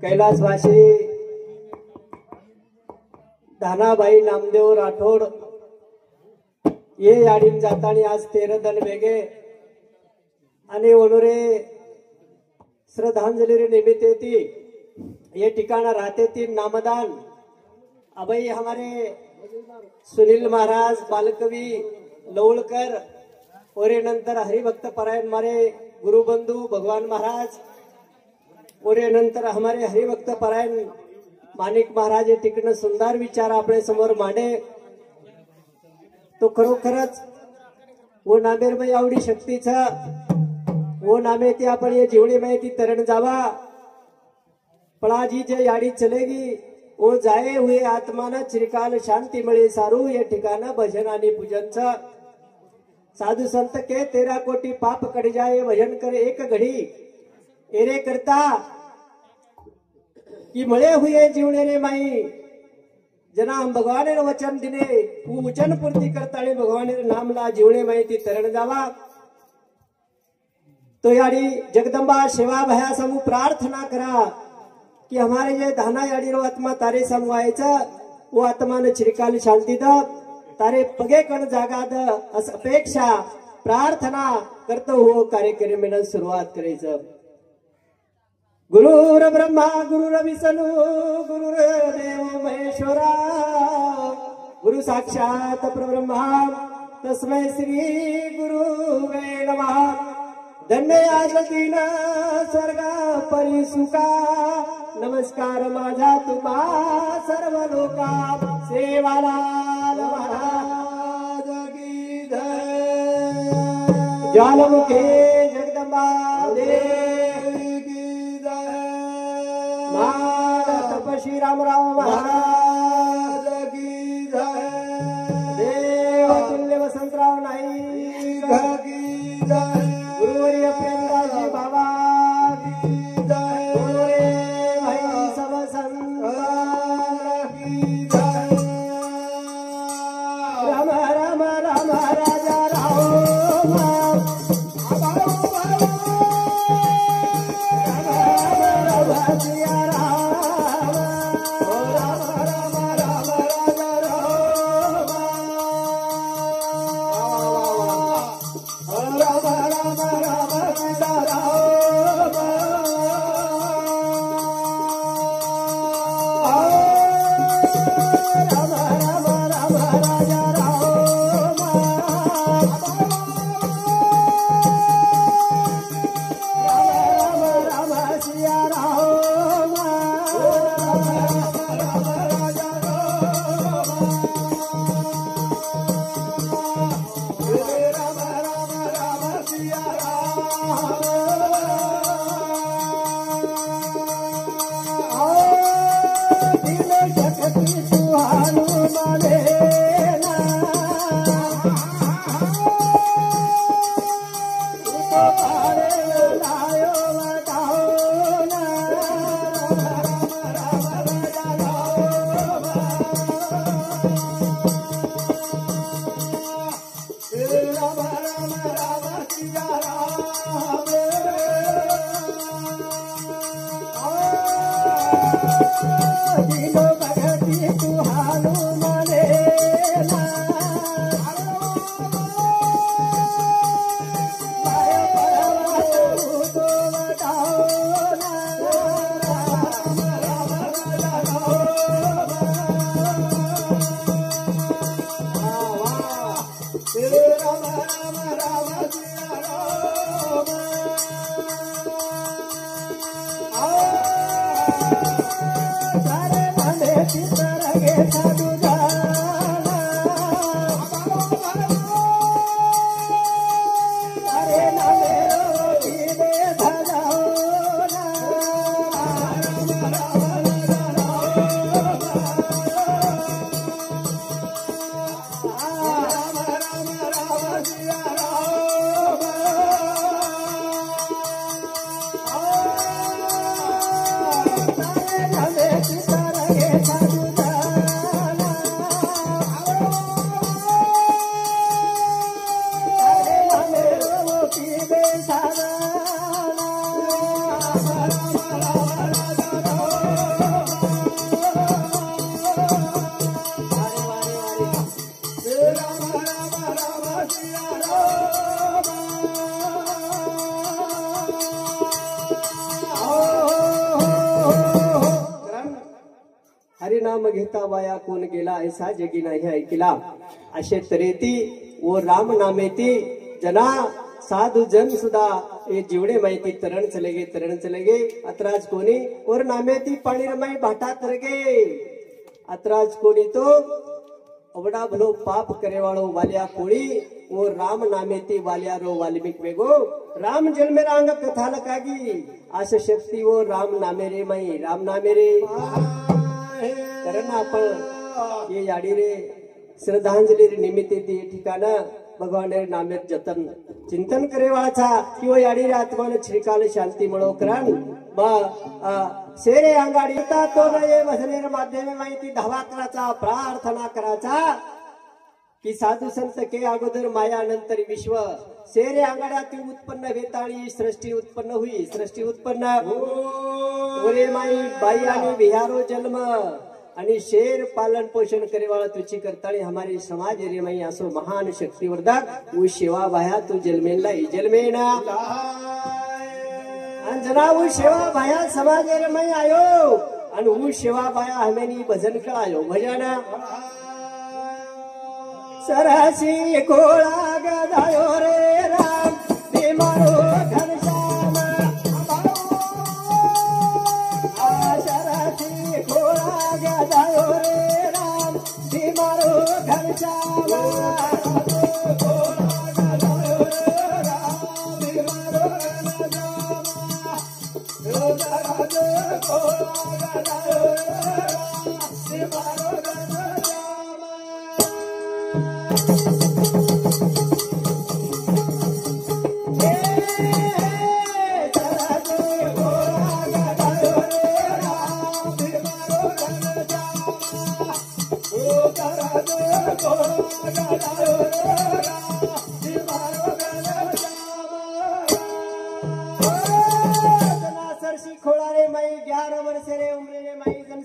कैलासवासी धानाबाई नामदेव राठोड ये याडीन जाताना आज 13 दल वेगे आणि ओनोरे श्रद्धांजलि निमित्त थी ये ठिकाना रहते थी नामदान अभई हमारे सुनील महाराज बालकवी लवळकर और नंतर हरिभक्त परायण हमारे गुरुबंधु भगवान महाराज और नंतर हमारे हरिभक्त परायण माणिक महाराज हे ठिकाण सुंदर विचार आपले समोर मांडे तो खरोखरच वो नामेरमय आवडी शक्तीचा वो नामे ते आपण ये जीवनी माहिती तरण जावा पळाजी जे याडी चलेगी वो जाए हुए आत्माना चिरकाल शांती मिळे सारू ये ठिकाण भजन आणि पूजनचा साधु संत के 13 कोटी पाप कट जाए भजन करे एक घड़ी एरे करता कि मळे हुए जीवने रे माई जना भगवान वचन दिने वचन पूर्ती करता भगवान नामला जीवने माहिती तरण जावा तो याडी जगदंबा सेवा भया समूह प्रार्थना करा कि हमारे ये धाना याडी रो आत्मा तारे समवायचा वो आत्मा ने चिरकाल शांती द तारे पगे कण जागा द अस अपेक्षा प्रार्थना करतो हो कार्यक्रम में सुरुवात करायचं गुरुर ब्रह्मा गुरुर विष्णु गुरुर देव महेश्वरा गुरु साक्षात परब्रह्मा तस्मै श्री गुरुवे नमः धन्य आजतीन स्वर्ग परिसुका नमस्कार माझा तुम्हा सर्व लोका सेवालाल महाराज की जय ज्वालामुखी जगदंबा देवी की जय महाराज तपश्री रामराव महाराज की जय देव तुल्य वसंतराव नाईक की जय गुरुवर्य प्रेमदासजी बाबा की जय गुरुवर्य भाई सब संत की जय राम राम राम राजा राम राम राम सिया राम राम राम राम राजा राम राम राम राम सीता राम राम राम राम राजा राम राम राम सिया राम राम राजा राम राम राम सिया दिल जगती सुहानु माने ना तुम्हारे लायो बताओ ना राम राजा राम राम सिया राम दिलो भगती सुहानु माने ना माया परवास तो बताओ ना राम राजा राम राम सिया राम तारे नामे चितरगे साधु जाना तारे नामे रोटी दे धजाओ ना राम राम सिया राम तारे नामे चितरगे साधु जाना नाम घेता वाया कोण गेला ऐसा जगी नाही ऐकिला असे तरेती व राम नामेती जना साधु जन सुद्धा ये जीवडे माहिती तरण चले गे अतराज कोणी और नामेती पाणीरमाई भाटा तरगे अतराज कोणी तो अवडा भलो पाप करे वाळो वालिया कोळी वो राम नामेती वालिया रो वाल्मिक वेगो राम जन्मे रांग कथा लकागी आश शक्ती वो राम नामे रे माई राम नामे रे कारण आपण ये याडी रे श्रद्धांजली रे निमित्ते ती ठिकाणा भगवान रे नामे जतन चिंतन करे वाळा किंवा याडी रे आत्मान श्रीकाल शांती मळो करान बा शेरे अंगाडी येता तो नये वसनेर माध्यमे माहिती धावा कराचा प्रार्थना कराचा की साधू संत के अगोदर माया नंतर विश्व शेरे अंगाड्यात उत्पन्न वेताळी सृष्टी उत्पन्न हुई सृष्टी उत्पन्न ओरे माई बाई आणि विहारो जन्म आणि शेर पालन पोषण करेवाळा तुझी करताळी हमारी समाज रे माई असो महान शक्तिवर्धक उ सेवा बाया तू जन्मेला जन्मेना जना वो सेवा बाया समाज रे माई आयो आणि उ सेवा बाया हमेनी भजन कळायो भजना सरसी कोळा गदायो रे राम ते मारो घनश्याम सरसी कोळा गदायो रे राम ते मारो घनश्याम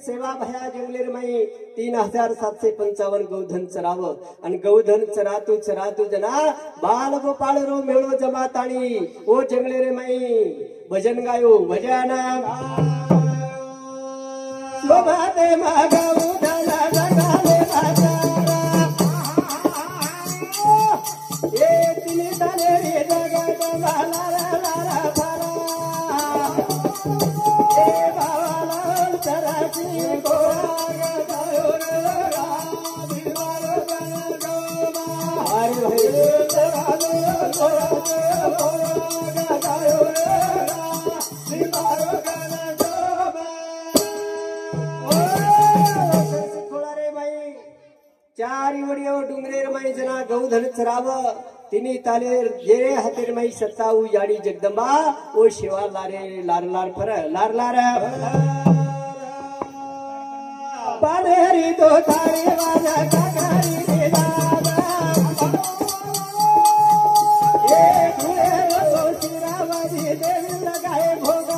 सेवा भया जंगलेर माई 3755 गौधन चराव आणि गौधन चरातू जना बाल गोपाळ रो मेळो जमाताणी ओ जंगलेर माई भजन गायो भजन शोभाते मागऊ धना जगाले ए तिने तने रे जगत भाला ला भाला ए भाला चराची गोळा गदायो रे राम दिवारो गणगोमा हरे हरे चरालो गोळा गदायो रे राम दिवारो गणगोमा ओ खोळा रे माई चारी वडियो डुंगरेर माई जना गौधन चराव तिनी ताले जेरे हातेर माई सत्ताऊ याडी जगदंबा ओ शिवा लारे लार लार फर लार लार पानेरी तो थारी वाजा काकारी रे दादा ए फुले रो शिरावाजी देवी लगाए भोगा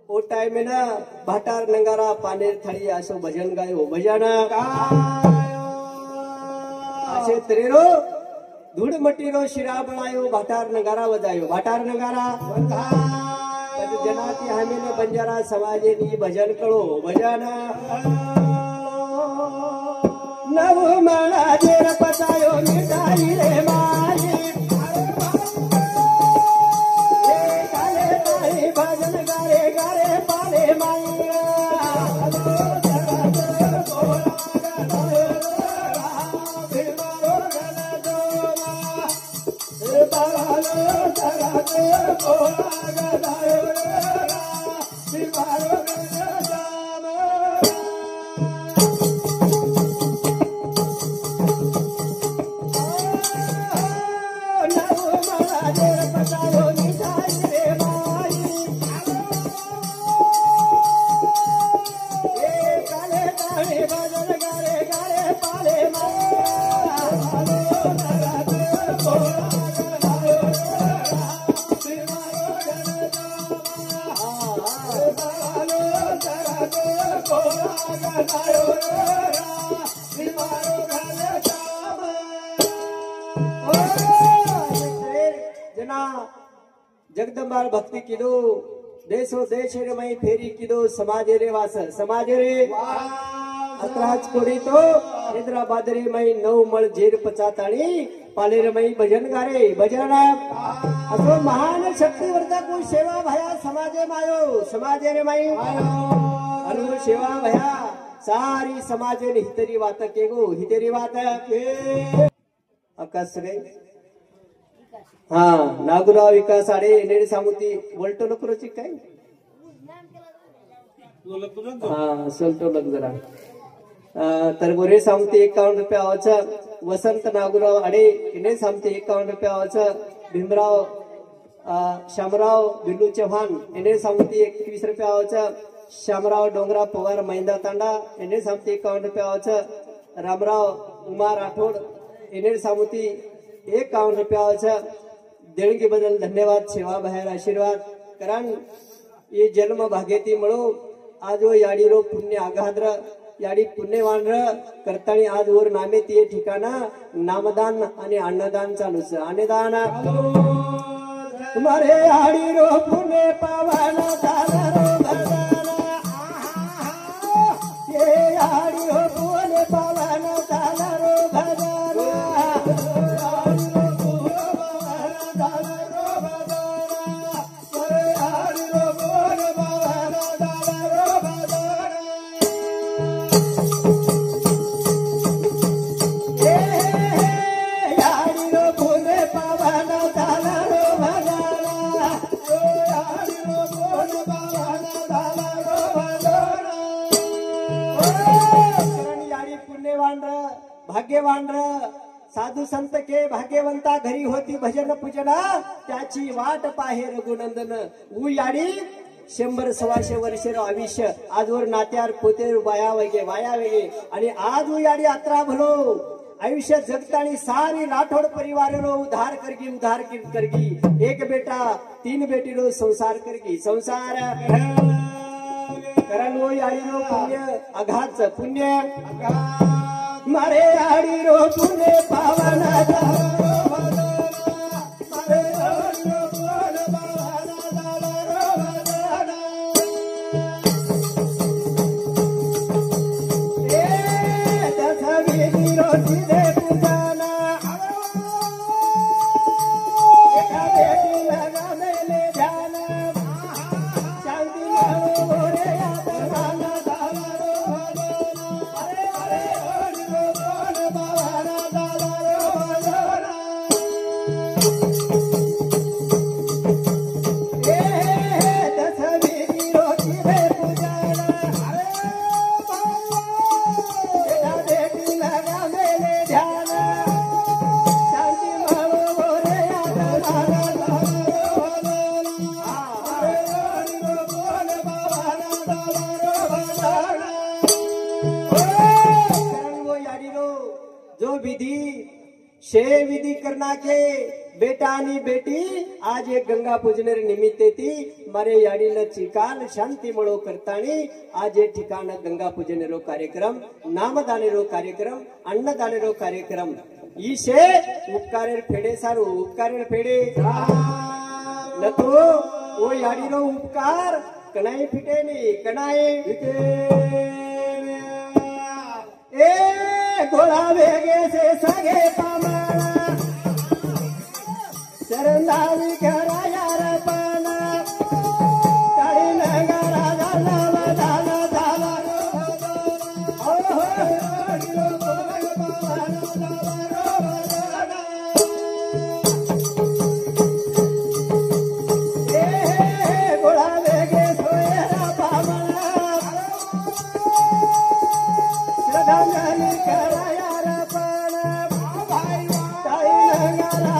ओ टाइम ना भाटार नंगारा पानेर थाळी असो भजन गायो भजन असे तरेरो धूड मटीरो शिरा बनायो भाटार नंगारा वजायो भाटार नंगारा जनाती हमें बंजारा समाजे नी भजन कळो भजन नव मला जेर पतायो मिठाई रे माई भजन गारे गारे पाले माई तेना जगदंबार भक्ती किदो देशो देश रे मई फेरी किदो समाजे रे वास समाजे रे अत्राज कोरी तो हैदराबाद रे मई नव मळ जेर पचाताणी पाले रे मई भजन गारे भजन असो महान शक्तिवर्ता को सेवा भया समाजे रे मई अनु सेवा भया सारी समाजे ने हितरी वात के गो हितरी वात के आकाश गई हाँ नागुराव विकास आडे नेडे सामुती बोलतो नको रोची काय हाँ सोलतो लग जरा तर गोरे सामुती 51 रुपया आवाचा वसंत नागुराव आडे इने सामुती 51 रुपया आवाचा भीमराव शामराव बिल्लू चव्हाण इने सामुती 21 रुपया आवाचा श्यामराव डोंगराव पवार महिंदा तांडा इने सामुती 51 रुपया आवाचा रामराव उमा राठोड इने सामुती 51 रुपया आवाचा देणगी बदल धन्यवाद सेवा बाहेर आशीर्वाद कारण ये जन्म भागेती मळो आज वो याडी रो पुण्य आघाद्र याडी पुण्यवान करतानी आज वर नामे ते ठिकाणा नामदान आणि अन्नदान चालूच अन्नदान तुम्हारे याडी रो पुण्य पावन झाला रो भगवान ये याडी रो पुण्य पावन झाला रो भगवान भाग्यवान साधू संत के भाग्यवंता घरी होती भजन पूजना त्याची वाट पाहे रघुनंदन उ याडी 100-125 वर्ष आयुष्य आजवर नात्यार पोते वाया वेगे आणि आज उ याडी यात्रा भलो आयुष्य जगतानी सारी राठोड परिवार रो उद्धार करगी एक बेटा 3 बेटी रो संसार करगी संसार कारण वो याडी रो पुण्य अघाच पुण्य मारे आडी रो पुणे पावन विधी करना के बेटा आणि बेटी आज एक गंगा पूजनेर निमित्ते ती मारे याडीला चिकाल शांती मळो करतानी आज एक ठिकाण गंगा पूजनेरो कार्यक्रम नामदानेरो कार्यक्रम अन्नदानेरो कार्यक्रम ईशे उपकारेर फेडे सारू उपकारेर फेडे न तो वो याडीरो उपकार कणाई फिटे नी कणाई फिटे ए गोळा वेगे से सगे पामाना शरणाई करा यार पाना ताई नगरा झाला झाला झाला हो ए गोळा वेगे सोयरा पामाना श्रद्धांजलि करा यार पाना ताई नगरा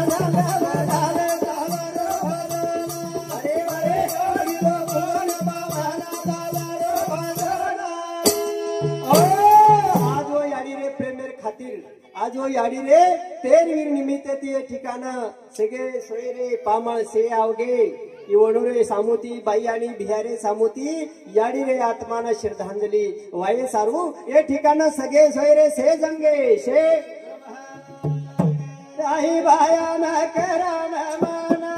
आज वो याडी रे तेरवीर निमित्त ती ठिकाण सगळे सोयरे पामळ से आवगे इवणुरे सामुती बाई आणि बिहारे सामुती याडी रे आत्माना श्रद्धांजली वाये सारू ये ठिकाण सगळे सोयरे से जंगे शे राही बाया न करा न माना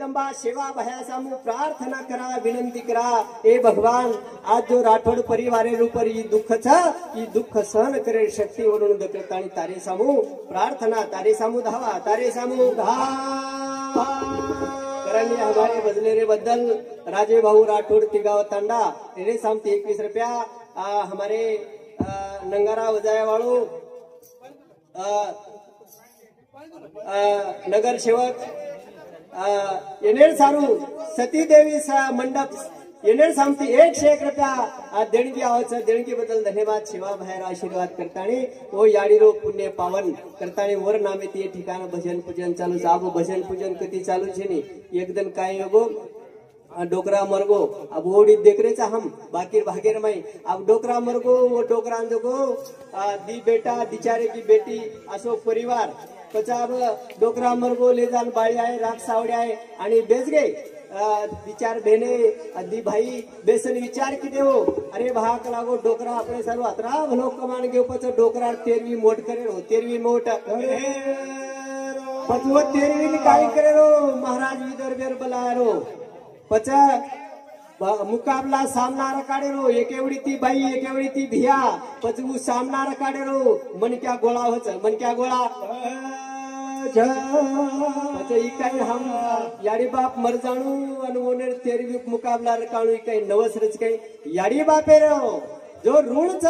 जगदंबा सेवा भयासामू प्रार्थना करा विनंती करा ए भगवान आज जो राठोड परिवारे रूपर ई दुःख छ ई दुःख सहन करे शक्ती वरून दकळता आणि तारे सामू प्रार्थना तारे सामू धावा तारे सामू धावा करणी हमारे बजलेरे बद्दल राजे भाऊ राठोड तिगाव तांडा इन्हें सामती 21 रुपया हमारे नंगारा वजाया वाळू नगर सेवक येणेर सारू सती देवी मंडप येणेर सामती 101 रुपया देणगी आवाच देणगी बद्दल धन्यवाद सेवा बाहेर आशीर्वाद करतानी ओ याडीरो पुण्य पावन करतानी वर नामे ते ठिकाण भजन पूजन चालू अब भजन पूजन कधी चालू छे नी एकदम काय होगो डोकरा मरगो अब ओडी देखरेचा हम बाकी भागेर माई अब डोकरा मरगो वो डोकरा अंदगो दी बेटा दिचारे की बेटी असो परिवार पचाब डोकरा मरगो ले जान बाळी आहे राख सावडे आहे आणि बेस गे विचार बेने दी भाई बेसन विचार की देवो अरे भाग लागो डोकरा अपने सर्व अतरा भलो कमान घेऊ पच डोकरा 13वी मोट करे रो 13वी मोट पचव 13वी काय करे रो महाराज विदर बेर बलाय रो पच मुकाबला सामना रकाडे रो एक एवढी ती बाई एक एवढी ती भिया पचवू सामना रकाडे रो मन क्या गोळा होच मन क्या गोळा अच्छा इकाई हम याडी बाप मर जाणू आणि ओनेर 13वी मुकाबला रकाणू इकाई नवस रच काही याडी बापे रो जो ऋणच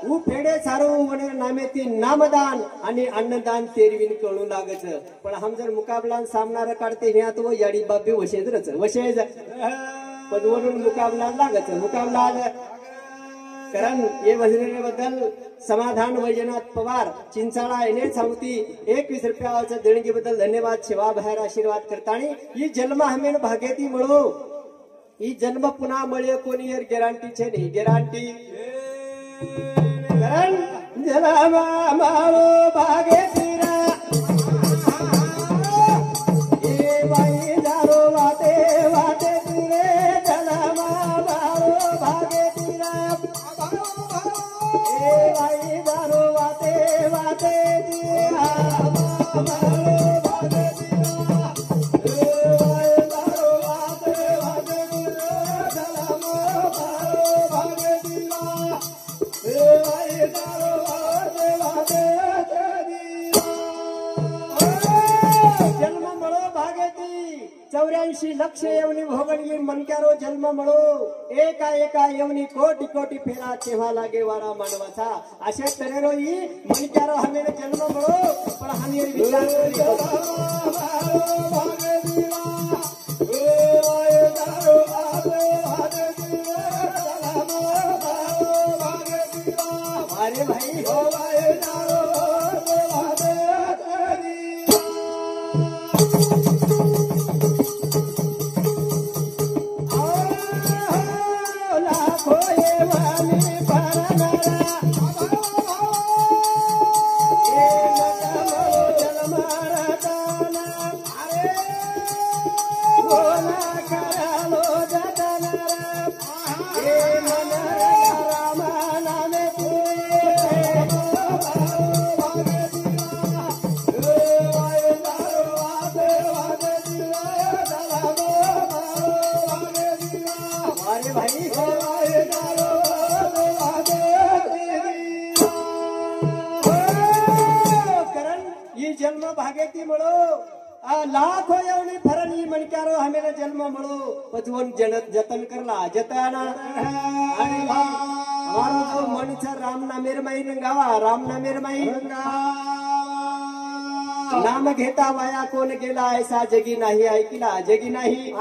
ऊ फेडे सारो वनेर नामे ती नामदान आणि अन्नदान 13वीन कळू लागच पण हम जर मुकाबला सामना रकाडते हे तो याडी बापे वशेज रच वशेज पण वरून मुकाबला लागच मुकाबला कारण ये वजने बद्दल समाधान वैजनाथ पवार चिंचाळा येणे सांगती 21 रुपयाचा देणगी बद्दल धन्यवाद सेवा बाहेर आशीर्वाद करतानी ही जन्म हमेन भाग्यती मिळो ही जन्म पुन्हा मिळे कोणी यार गॅरंटी छे नाही गॅरंटी कारण जन्म माळो भाग्यती रा ए बाई दारो वाटे वाटे तुरे जन्म माळो भाग्यती रा ए बाई दारो वाटे वाटे दिया माळो भाग्यती रा ए बाई दारो वाटे वाटे दिया जन्म माळो भाग्यती रा ए बाई दारो वाटे वाटे दिया जन्म मळो भाग्यती 84 लक्ष येवनी भोगणगी मनक्यारो जन्म मळो एका एका येवनी कोटी कोटी फेरा तेव्हा लागे वारा मानवाचा अशा तऱ्हेरो ही मनक्यारो हमेन जन्म मळो पण हामी विचार अरे भाई हो भाई जन्म भाग्यती मळो लाखो येवनी फरणी मनक्यारो हमेने जन्म मळो पचवून जतन करला जतन आणि हमारो जो मन छ राम नामेर माई गावा राम नामेर माई नाम घेता वाया कोण गेला ऐसा जगी नाही ऐकिला जगी नाही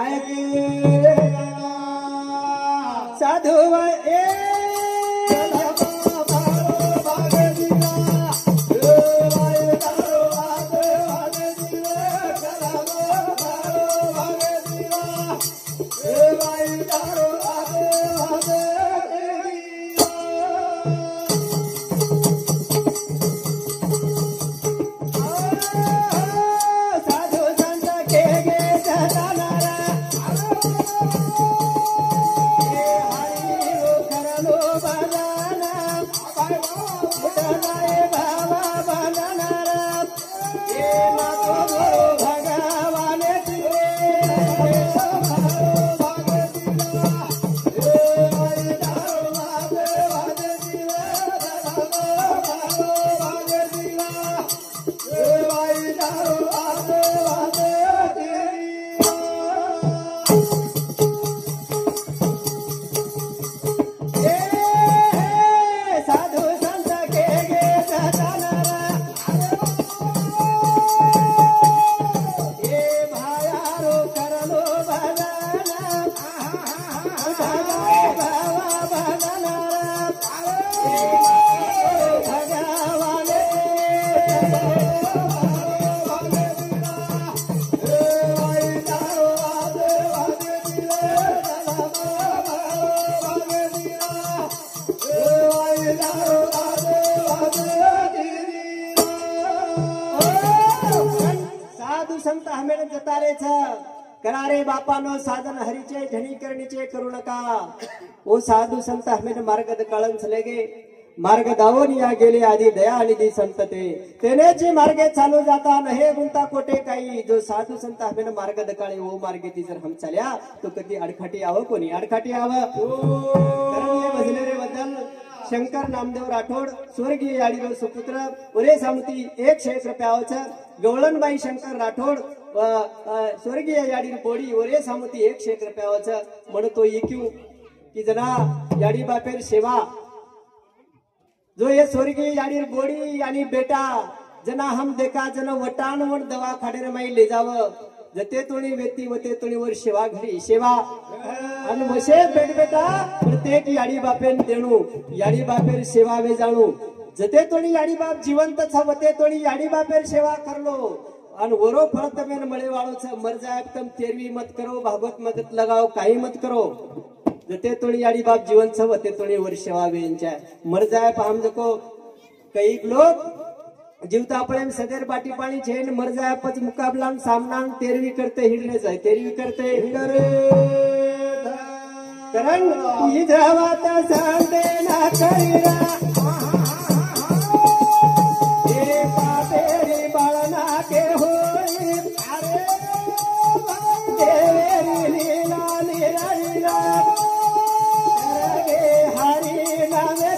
साधू ए म्हणायचं करारे बापानो साधन हरीचे झणी करणीचे करू नका ओ साधू संत हमें मार्ग कळण चले गे मार्ग दावून या गेले आधी दया निधी संत तेनेची मार्गे चालू जाता नहे गुंता कोटे काही जो साधू संत हमें मार्ग दकाळे ओ मार्गे ती जर हम चाल्या तो कधी अडखाटी आव कोणी अडखाटी आव भजनेरे बद्दल शंकर नामदेव राठोड स्वर्गीय याडीरो सुपुत्र ओरे सामती 101 रुपयावचं गवळणबाई शंकर राठोड स्वर्गीय याडी बोडी ओरे सामती 101 रुपयावचं म्हणतो इक्यू की जना याडी बापेर सेवा जो ये स्वर्गीय याडीर बोडी आणि बेटा जना हम देखा जन वटान वन दवा खाडेर माई ले जाव जते तोणी व्यक्ती वते तोणी वर सेवा घरी सेवा आणि मसे बेट बेटा प्रत्येक याडी बापेन देणू याडी बापेर सेवा वे जाणू जते तोणी याडी बाप जिवंत छ वते तोणी याडी बापेर सेवा करलो आणि वरो फळ तमेन मळे वाळो छ मर जाय तम तेरवी मत करो भागवत मत लगाओ काही मत करो जते तोणी याडी बाप जीवन छ वते तोणी वर सेवा वेंचा मर जाय हम जको कई लोग जीवता प्रेम सदैर बाटी पाणी छेन मर जाय पच मुकाबला सामना तेरवी करते हिडले जाय तेरवी करते हिडरे करण तुझी धावात सांडे ना करीरा हे पापेरी बाळना के होई अरे देवी लीला निराळीला गे हरी नामे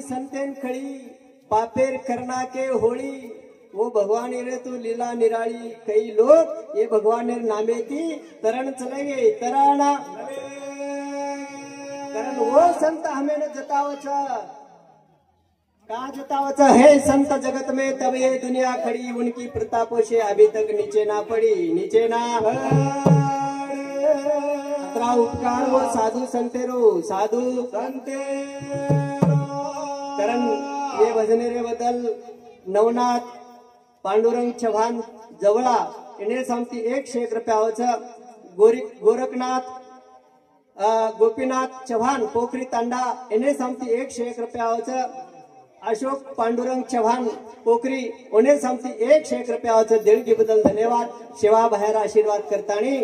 संतेन खड़ी पापेर करना के होली वो भगवान रे तू लीला निराली कई लोग ये भगवान नामे की तरण चलेंगे तराना कारण वो संत हमें न जतावच का जतावच है संत जगत में तब ये दुनिया खड़ी उनकी प्रतापों से अभी तक नीचे ना पड़ी नीचे ना अतरा उपकार वो साधु संतेरो साधु संते कारण ये भजनेरे बदल नवनाथ पांडुरंग चव्हाण जवळा इने सांगती 101 रुपयावचं गोरखनाथ गोपीनाथ चव्हाण पोखरी तांडा इने सांगती 101 रुपयावचं अशोक पांडुरंग चव्हाण पोखरी उन्हें सांगती 101 रुपयावचं देणगी बदल धन्यवाद सेवा बाहेर आशीर्वाद करतानी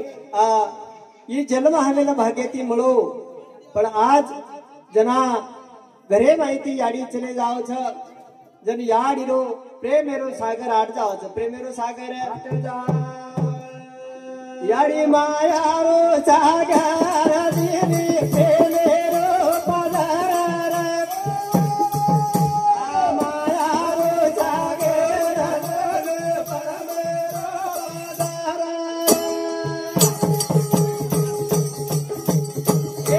ये जन्म हमेला भाग्यती मिळो पण आज जना घरे माहिती याडी चले जाओ छ जन याडीरो प्रेमेरो सागर आट जाओ छ प्रेमेरो सागर याडी मायारो सागर दिनी प्रेमेरो पधार मायारो सागर परमेरो पधार ए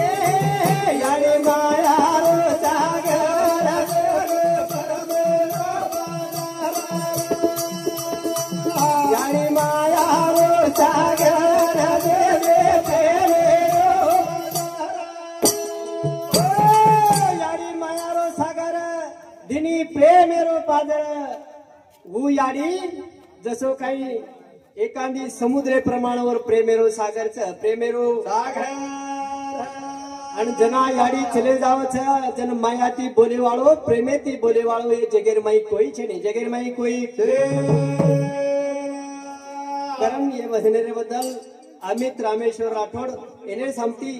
याडी माया प्रेमेरो पादर वो याडी जसो काही एखादी समुद्रे प्रमाणावर प्रेमेरो सागरच प्रेमेरो सागर आणि जना याडी चले जावच जन मायाती बोले वाळो प्रेमेती बोले वाळो ये जगेर माई कोई छे नहीं जगेर माई कोई कारण ये भजनेरे बद्दल अमित रामेश्वर राठोड इने सांगती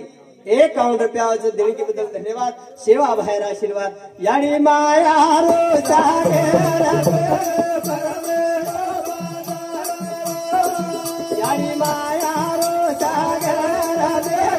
51 रुपयाचं देणगी बद्दल धन्यवाद सेवा बाहेर आशीर्वाद याडी माया रो सागर याडी माया रो सागर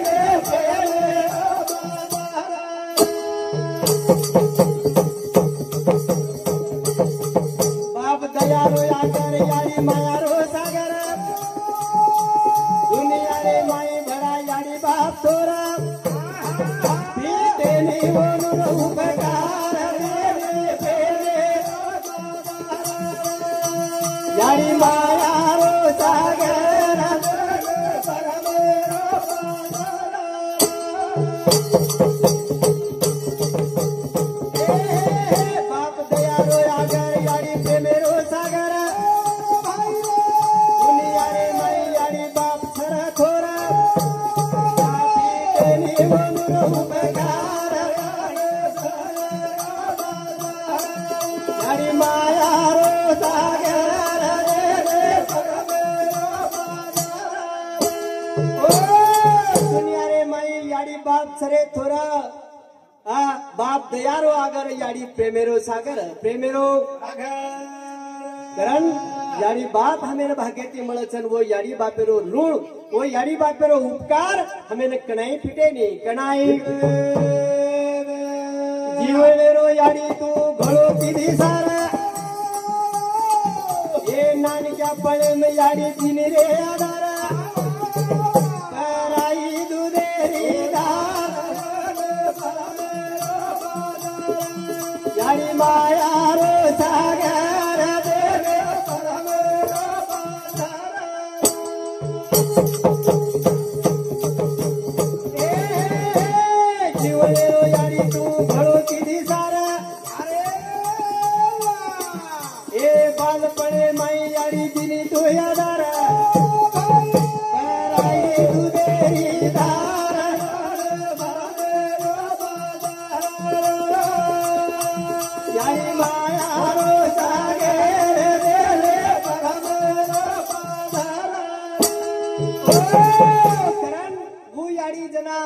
बाप दयारो आगर याडी प्रेमेरो सागर दुनिया रे माई याडी बाप छरा थोरा आपी केली म्हणून उपकार याडी माया रो सागर ओ दुनिया रे माई याडी बाप छरे थोरा बाप दयारो आगर याडी प्रेमेरो सागर प्रेमेरो कारण याडी बाप हमें भाग्यती मळचन वो याडी बापेरो ऋण वो याडी बापेरो उपकार हमें कणाई फिटे नी कणाई जीवनेरो याडी तू घळो किधी सारा ये नानक्या पळे में याडी दिनी रे आधारा पराई दुधेरी धार याडी माया रो सागर देवे जीवनेरो याडी तू घळो किधी सारा ए बालपणे माई याडी दिनी तो यादारा पराई दुधेरी धार याडी माया रो सागर देवे कारण वो याडी जना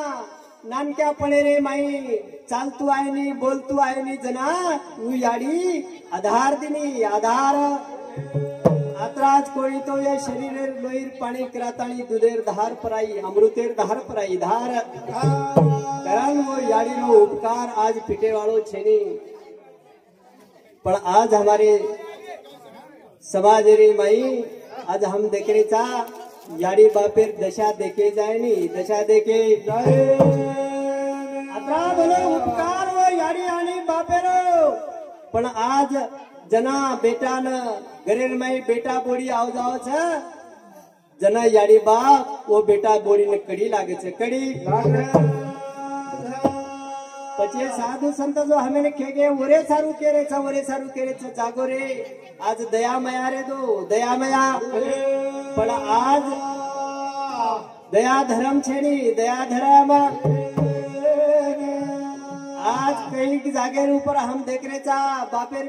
नानक्यापणे रे माई चालतू आहे नी बोलतू आहे नी जना वो याडी आधार दिनी आधार आत्राज कोळी तो या शरीरेर लोईर पाणी कराताळी दुधेर धार पराई अमृतेर धार पराई धार कारण वो याडी रो उपकार आज पिटे वाळो छेनी पण आज हमारे समाज रे माई आज हम देखरे चा याडी बापेर दशा देखे जाय नी दशा देखे जाय आता बोलो उपकार वो याडी आणि बापेरो पण आज जना बेटान गरेर माई बेटा बोडी आव जाव छ जना याडी बाप वो बेटा बोडी ने कडी लागे छे कडी પછી સાધુ સંત જો હમેને ખેગે ઓરે સારું કેરે છે જાગો રે આજ દયા મયા રે દો દયા મયા પણ આજ દયા ધર્મ છેની દયા ધર્મ आज कई जागेर ऊपर हम देख रे चा बापेर